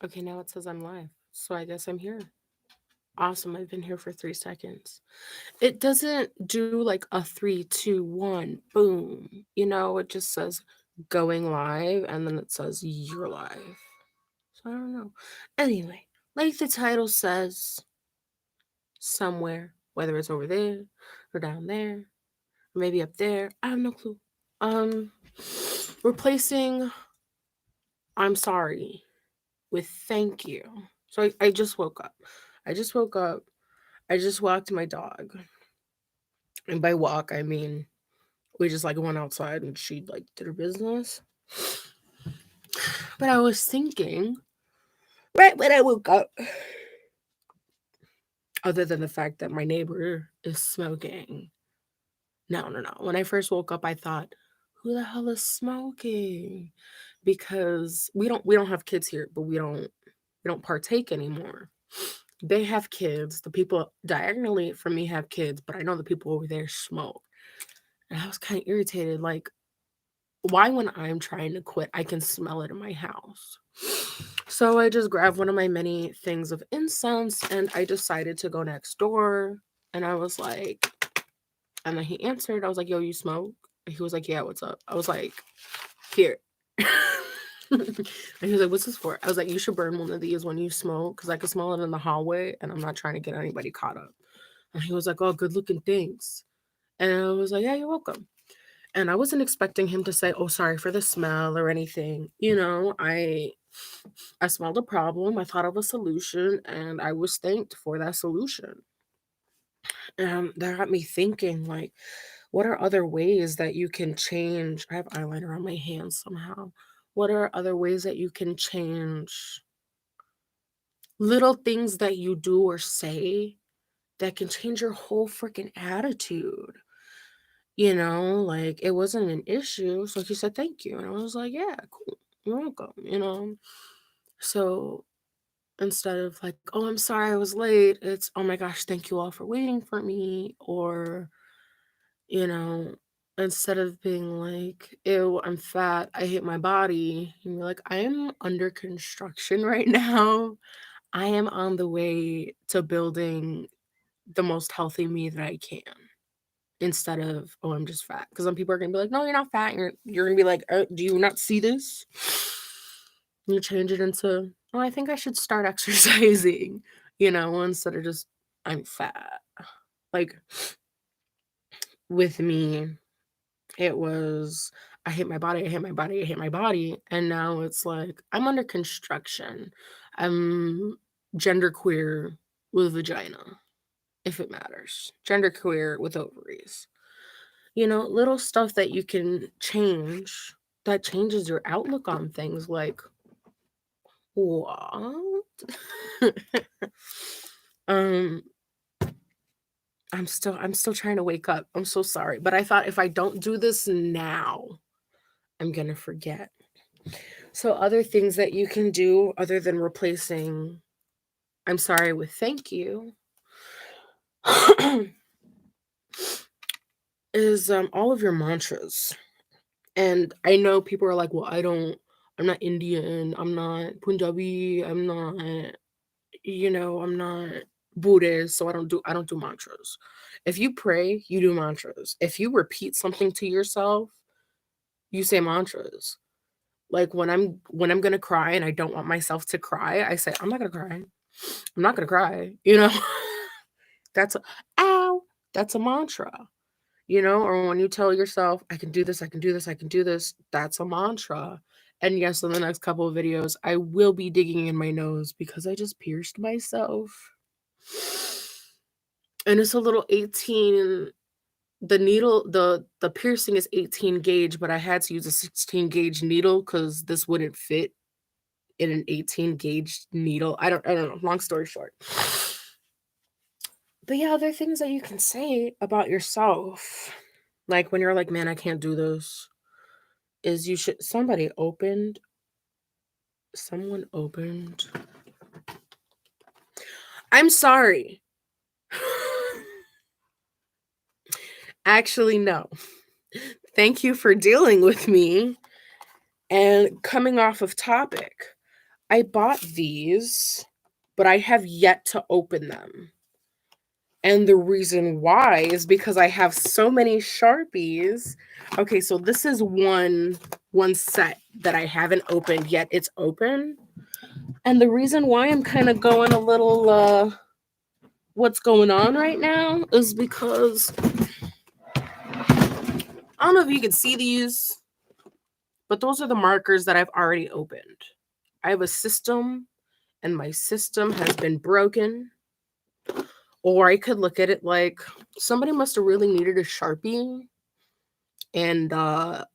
Okay, now it says I'm live. So I guess I'm here. Awesome. I've been here for 3 seconds. It doesn't do like a three, two, one, boom. It just says going live and then it says you're live. So I don't know. Anyway, like the title says, somewhere, whether it's over there or down there, or maybe up there, I have no clue. Um, replacing I'm sorry with thank you. So I just woke up. I just woke up. I just walked my dog. And by walk, I mean we just like went outside and she like did her business. But I was thinking, right when I woke up, other than the fact that my neighbor is smoking. No, no, no. When I first woke up, I thought, who the hell is smoking? Because we don't have kids here, but we don't partake anymore. They have kids. The people diagonally from me have kids, but I know the people over there smoke. And I was kind of irritated. Like, why, when I'm trying to quit, I can smell it in my house? So I just grabbed one of my many things of incense and I decided to go next door. And I was like, and then he answered. I was like, yo, you smoke? And he was like, yeah, what's up? I was like, here. And he was like, what's this for? I was like, you should burn one of these when you smoke because I could smell it in the hallway and I'm not trying to get anybody caught up. And he was like, oh, good looking things. And I was like, yeah, you're welcome. And I wasn't expecting him to say, oh, sorry for the smell or anything. I smelled a problem, I thought of a solution, and I was thanked for that solution. And that got me thinking, like, what are other ways that you can change? I have eyeliner on my hands somehow. What are other ways that you can change little things that you do or say that can change your whole freaking attitude? Like it wasn't an issue. So he said, thank you. And I was like, yeah, cool. You're welcome. So instead of like, oh, I'm sorry I was late, it's, oh my gosh, thank you all for waiting for me. Or, you know, instead of being like, ew, I'm fat, I hate my body, and you're like, I am under construction right now. I am on the way to building the most healthy me that I can. Instead of, oh, I'm just fat. Because some people are gonna be like, no, you're not fat. You're gonna be like, do you not see this? You change it into, oh, I think I should start exercising, instead of just, I'm fat. Like with me, it was, I hate my body, I hate my body, I hate my body. And now it's like, I'm under construction. I'm genderqueer with vagina, if it matters. Genderqueer with ovaries. Little stuff that you can change that changes your outlook on things. Like, what? um, I'm still trying to wake up. I'm so sorry. But I thought if I don't do this now, I'm gonna forget. So other things that you can do other than replacing I'm sorry with thank you is all of your mantras. And I know people are like, well, I'm not Indian, I'm not Punjabi, I'm not Buddhist, so I don't do mantras. If you pray, you do mantras. If you repeat something to yourself, you say mantras. Like when I'm gonna cry and I don't want myself to cry, I say, I'm not gonna cry. I'm not gonna cry. That's a ow, that's a mantra. Or when you tell yourself, I can do this, I can do this, I can do this, that's a mantra. And yes, in the next couple of videos, I will be digging in my nose because I just pierced myself. And it's a little 18, the needle, the piercing is 18 gauge, but I had to use a 16 gauge needle because this wouldn't fit in an 18 gauge needle. I don't know. Long story short. But yeah, there are things that you can say about yourself. Like when you're like, man, I can't do this. Is you should someone opened. I'm sorry. Actually, no. Thank you for dealing with me and coming off of topic. I bought these, but I have yet to open them. And the reason why is because I have so many Sharpies. Okay, so this is one set that I haven't opened yet. It's open. And the reason why I'm kind of going a little what's going on right now is because I don't know if you can see these, but those are the markers that I've already opened. I have a system and my system has been broken. Or I could look at it like somebody must have really needed a Sharpie and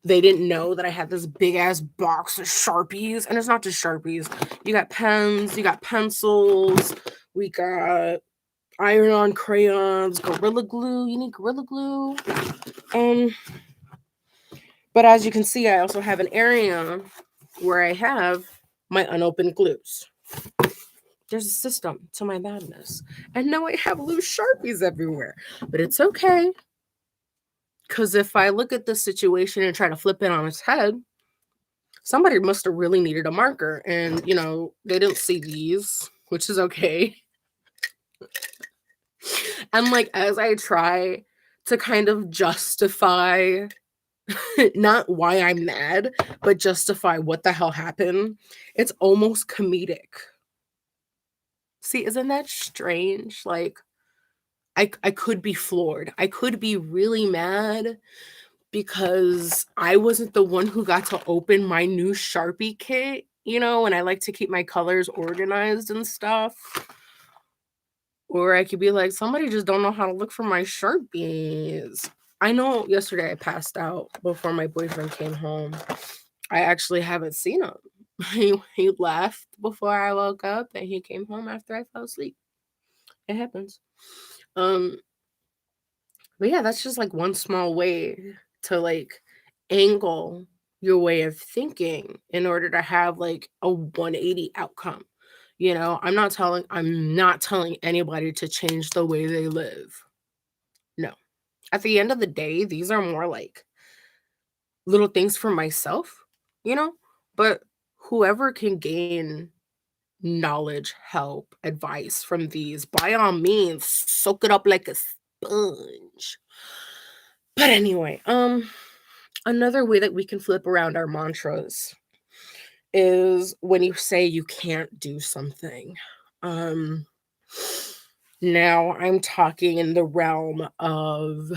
they didn't know that I had this big ass box of Sharpies. And it's not just Sharpies. You got pens, you got pencils, we got iron-on crayons, Gorilla Glue. You need Gorilla Glue. Um, but as you can see, I also have an area where I have my unopened glues. There's a system to my madness. And now I have loose Sharpies everywhere. But it's okay. Because if I look at this situation and try to flip it on its head, somebody must have really needed a marker. And, they didn't see these, which is okay. And, like, as I try to kind of justify not why I'm mad, but justify what the hell happened, it's almost comedic. See, isn't that strange? Like, I could be floored. I could be really mad because I wasn't the one who got to open my new Sharpie kit, and I like to keep my colors organized and stuff. Or I could be like, somebody just don't know how to look for my Sharpies. I know yesterday I passed out before my boyfriend came home. I actually haven't seen him. He left before I woke up and he came home after I fell asleep. It happens. Um, but yeah, that's just like one small way to like angle your way of thinking in order to have like a 180 outcome. I'm not telling anybody to change the way they live. No. At the end of the day, these are more like little things for myself, you know? But whoever can gain knowledge, help, advice from these, by all means, soak it up like a sponge. But anyway, another way that we can flip around our mantras is when you say you can't do something. Um Now I'm talking in the realm of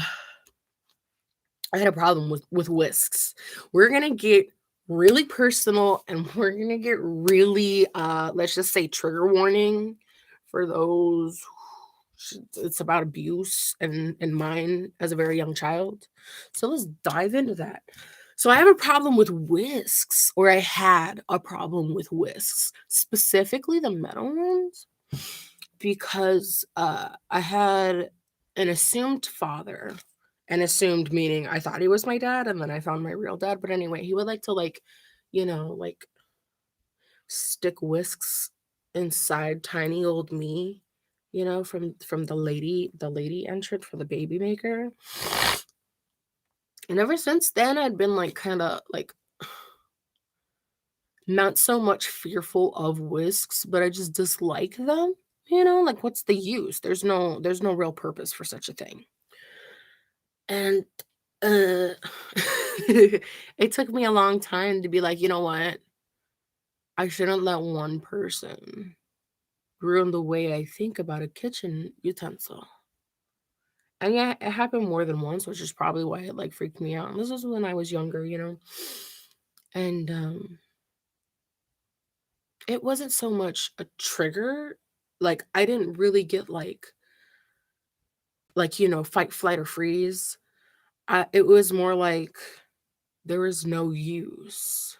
I had a problem with whisks. We're gonna get really personal and we're gonna get really let's just say trigger warning for those it's about abuse and mine as a very young child. So let's dive into that. So I have a problem with whisks, or I had a problem with whisks, specifically the metal ones, because I had an assumed father. And assumed meaning I thought he was my dad, and then I found my real dad. But anyway, he would like to like stick whisks inside tiny old me, from the lady entrance for the baby maker. And ever since then, I'd been like kind of like not so much fearful of whisks, but I just dislike them. Like what's the use? There's no real purpose for such a thing. And uh it took me a long time to be like, you know what? I shouldn't let one person ruin the way I think about a kitchen utensil. And yeah, it happened more than once, which is probably why it like freaked me out. And this was when I was younger. And it wasn't so much a trigger. Like I didn't really get fight, flight, or freeze. It was more like there was no use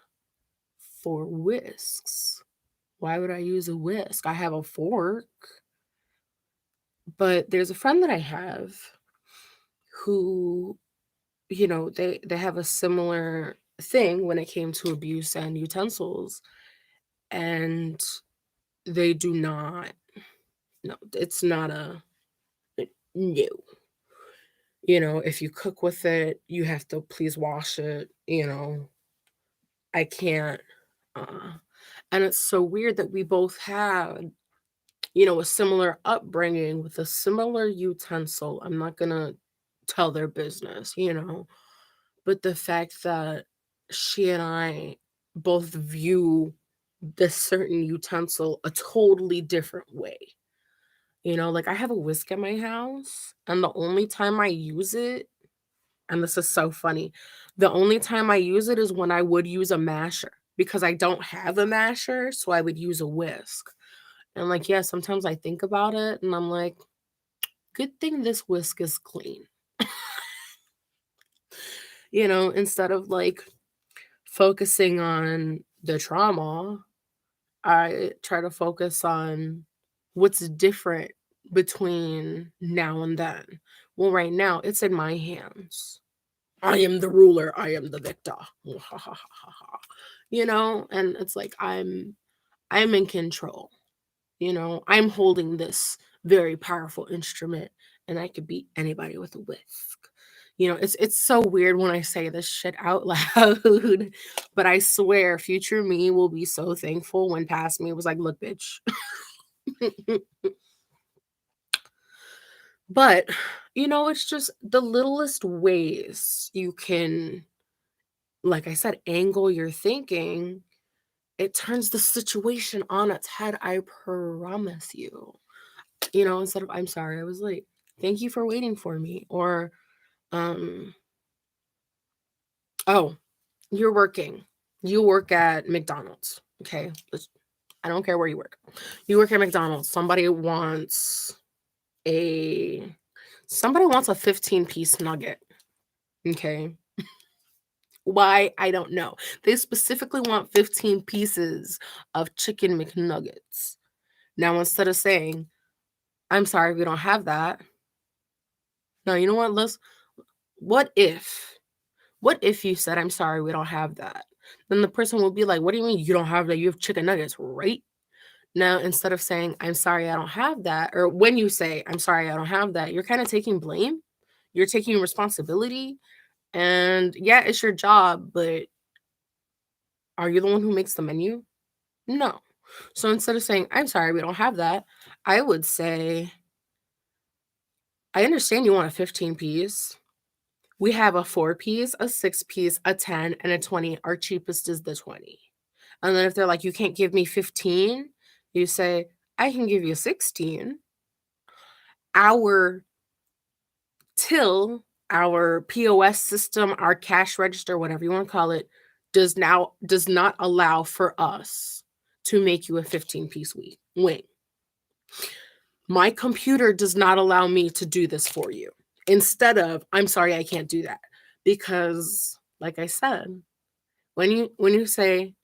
for whisks. Why would I use a whisk? I have a fork. But there's a friend that I have who, they have a similar thing when it came to abuse and utensils, and they do not. No, it's not a no. If you cook with it, you have to please wash it. I can't. Uh, And it's so weird that we both had, you know, a similar upbringing with a similar utensil. I'm not gonna tell their business, you know, but the fact that she and I both view this certain utensil a totally different way. You know, like I have a whisk at my house, and the only time I use it, and this is so funny, the only time I use it is when I would use a masher because I don't have a masher, so I would use a whisk. And like, yeah, sometimes I think about it and I'm like, good thing this whisk is clean. You know, instead of like focusing on the trauma, I try to focus on what's different between now and then. Well, right now, it's in my hands. I am the ruler, I am the victor. You know, and it's like I'm in control. You know, I'm holding this very powerful instrument and I could beat anybody with a whisk. You know, it's so weird when I say this shit out loud, but I swear future me will be so thankful when past me was like, "Look, bitch." But, you know, it's just the littlest ways you can, like I said, angle your thinking, it turns the situation on its head, I promise you. You know, instead of "I'm sorry I was late. Thank you for waiting for me." Or, um, "Oh, you're working. You work at McDonald's, okay? I don't care where you work. You work at McDonald's. A somebody wants a 15-piece nugget, okay? Why? I don't know. They specifically want 15 pieces of chicken McNuggets. Now, instead of saying, "I'm sorry, we don't have that." No, you know what? What if What if you said, "I'm sorry, we don't have that?" Then the person will be like, "What do you mean you don't have that? You have chicken nuggets, right?" Now, instead of saying, "I'm sorry, I don't have that," or when you say, "I'm sorry, I don't have that," you're kinda taking blame. You're taking responsibility, and yeah, it's your job, but are you the one who makes the menu? No. So instead of saying, "I'm sorry, we don't have that," I would say, "I understand you want a 15 piece. We have a 4 piece, a 6 piece, a 10, and a 20. Our cheapest is the 20." And then if they're like, "You can't give me 15," you say, "I can give you 16. Our till, our POS system, our cash register, whatever you wanna call it, does not allow for us to make you a 15-piece wing. My computer does not allow me to do this for you." Instead of, "I'm sorry, I can't do that." Because, like I said, when you say,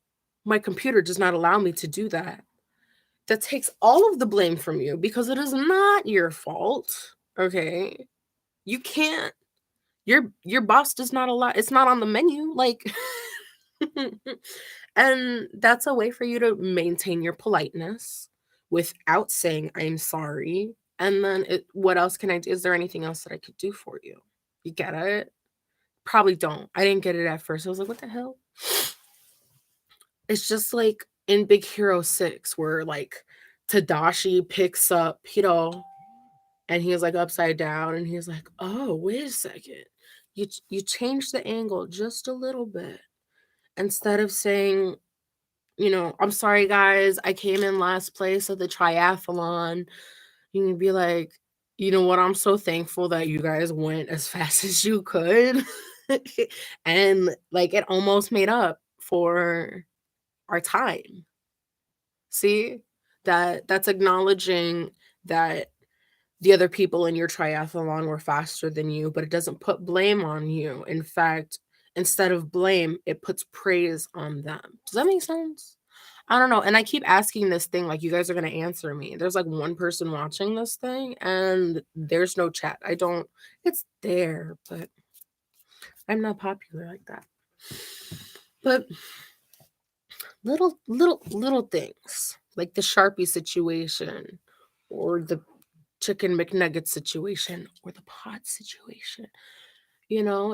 "My computer does not allow me to do that," that takes all of the blame from you because it is not your fault, okay? You can't your boss does not allow, it's not on the menu, like and that's a way for you to maintain your politeness without saying, "I'm sorry." And then what else can I do? Is there anything else that I could do for you? You get it? Probably don't. I didn't get it at first. I was like, "What the hell?" It's just like in Big Hero 6 where, like, Tadashi picks up Hiro and he's, like, upside down and he's like, "Oh, wait a second. You changed the angle just a little bit." Instead of saying, you know, "I'm sorry, guys, I came in last place at the triathlon." You can be like, "You know what? I'm so thankful that you guys went as fast as you could." And, like, it almost made up for our time. See? That's acknowledging that the other people in your triathlon were faster than you, but it doesn't put blame on you. In fact, instead of blame, it puts praise on them. Does that make sense? I don't know, and I keep asking this thing like you guys are gonna answer me. There's, like, one person watching this thing, and there's no chat. I don't It's there, but I'm not popular like that. But little things, like the Sharpie situation or the chicken McNugget situation or the pot situation, you know,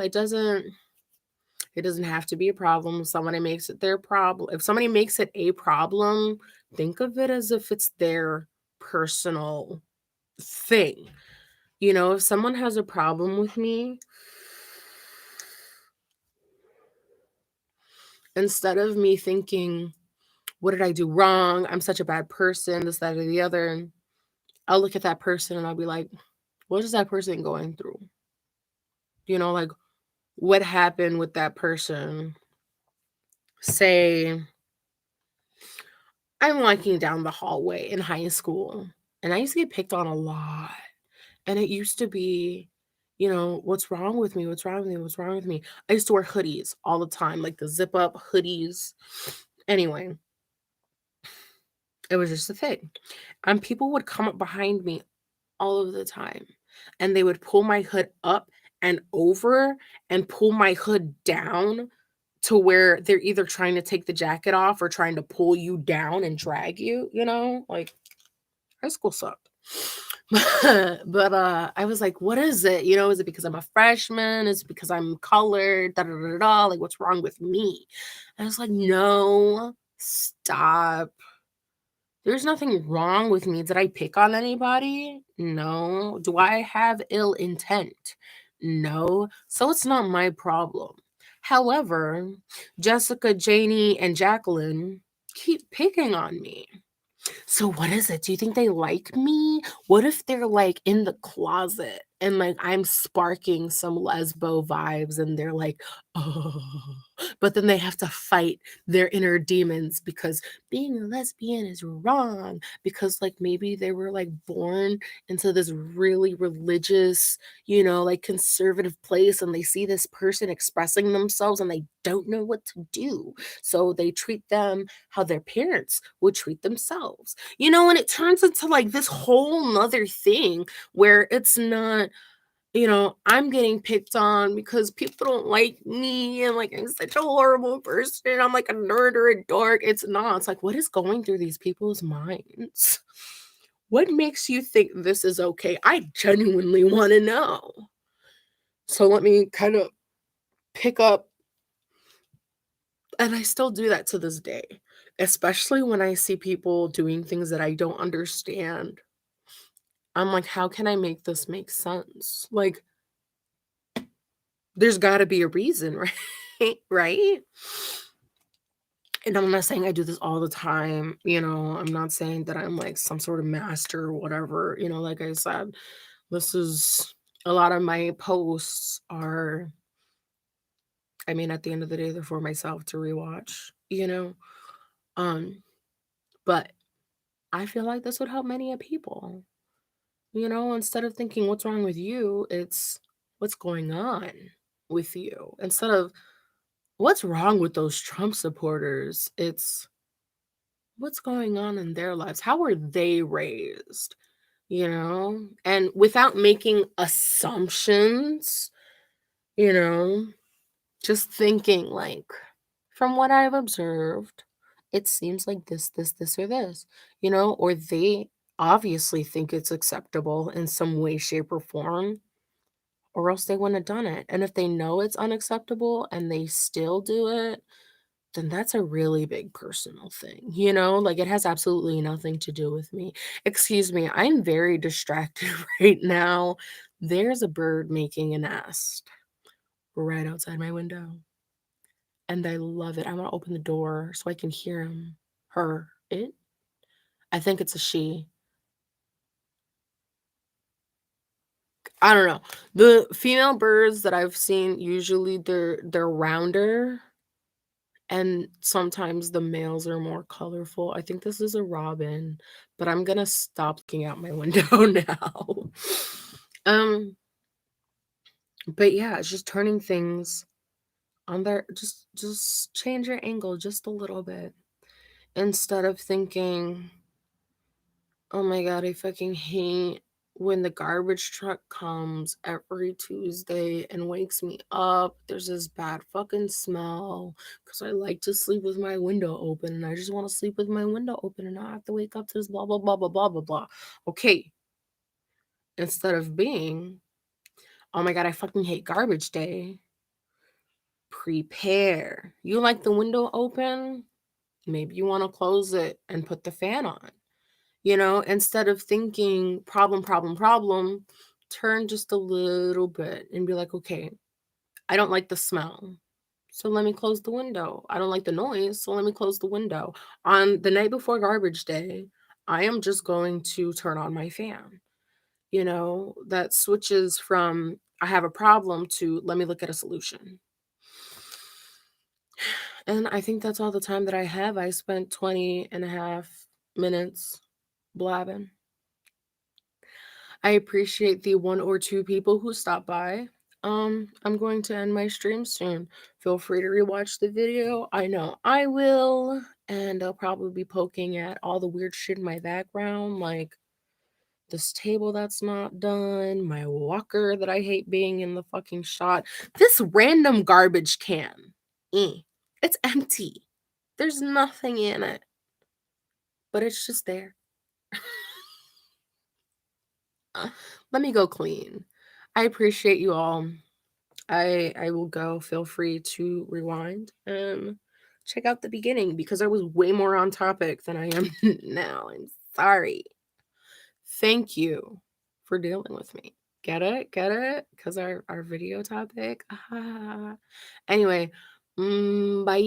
It doesn't have to be a problem. Somebody makes it their problem. If somebody makes it a problem, think of it as if it's their personal thing. You know, if someone has a problem with me, instead of me thinking, what did I do wrong? I'm such a bad person, this, that, or the other. I'll look at that person and I'll be like, what is that person going through? You know, like, what happened with that person? Say, I'm walking down the hallway in high school, and I used to get picked on a lot. And it used to be, what's wrong with me? What's wrong with me? What's wrong with me? I used to wear hoodies all the time, like the zip up hoodies. Anyway, it was just a thing. And people would come up behind me all of the time, and they would pull my hood up and over and pull my hood down to where they're either trying to take the jacket off or trying to pull you down and drag you, like high school sucked. But I was like, what is it? Is it because I'm a freshman? Is it because I'm colored? Da da da da. Like, what's wrong with me? And I was like, no, stop. There's nothing wrong with me. Did I pick on anybody? No. Do I have ill intent? No. So it's not my problem. However, Jessica, Janie, and Jacqueline keep picking on me. So what is it? Do you think they like me? What if they're like in the closet and like I'm sparking some lesbo vibes and they're like, oh, but then they have to fight their inner demons because being a lesbian is wrong because like maybe they were like born into this really religious, like conservative place and they see this person expressing themselves and they don't know what to do. So they treat them how their parents would treat themselves, and it turns into like this whole nother thing where it's not, I'm getting picked on because people don't like me and like I'm such a horrible person. I'm like a nerd or a dork. It's not. It's like, what is going through these people's minds? What makes you think this is okay? I genuinely want to know. So let me kind of pick up, and I still do that to this day, especially when I see people doing things that I don't understand. I'm like, how can I make this make sense? Like, there's got to be a reason, right? Right? And I'm not saying I do this all the time, I'm not saying that I'm like some sort of master or whatever, like I said, this is a lot of my posts are, I mean, at the end of the day, they're for myself to rewatch, um, but I feel like this would help many a people, instead of thinking what's wrong with you, it's what's going on with you. Instead of what's wrong with those Trump supporters, it's what's going on in their lives. How were they raised? And without making assumptions, you know, just thinking like, from what I've observed, it seems like this, or this, or they obviously think it's acceptable in some way, shape, or form, or else they wouldn't have done it. And if they know it's unacceptable and they still do it, then that's a really big personal thing, like it has absolutely nothing to do with me. Excuse me, I'm very distracted right now. There's a bird making a nest right outside my window, and I love it. I want to open the door so I can hear him, her, it. I think it's a she. I don't know. The female birds that I've seen usually they're rounder and sometimes the males are more colorful. I think this is a robin, but I'm gonna stop looking out my window now. Um, but yeah, it's just turning things on their just change your angle just a little bit instead of thinking, oh my God, I fucking hate when the garbage truck comes every Tuesday and wakes me up. There's this bad fucking smell because I like to sleep with my window open and I just want to sleep with my window open and not have to wake up to this blah, blah, blah, blah, blah, blah, blah. Okay. Instead of being, oh my God, I fucking hate garbage day. Prepare. You like the window open? Maybe you want to close it and put the fan on. Instead of thinking problem, problem, problem, turn just a little bit and be like, okay, I don't like the smell. So let me close the window. I don't like the noise. So let me close the window. On the night before garbage day, I am just going to turn on my fan. That switches from I have a problem to let me look at a solution. And I think that's all the time that I have. I spent 20 and a half minutes blabbing. I appreciate the 1 or 2 people who stopped by. I'm going to end my stream soon. Feel free to rewatch the video. I know I will, and I'll probably be poking at all the weird shit in my background, like this table that's not done, my walker that I hate being in the fucking shot, this random garbage can. It's empty. There's nothing in it, but it's just there. Let me go clean. I appreciate you all. I will go. Feel free to rewind and check out the beginning because I was way more on topic than I am now. I'm sorry. Thank you for dealing with me. Get it? Get it? Because our video topic. Anyway, bye.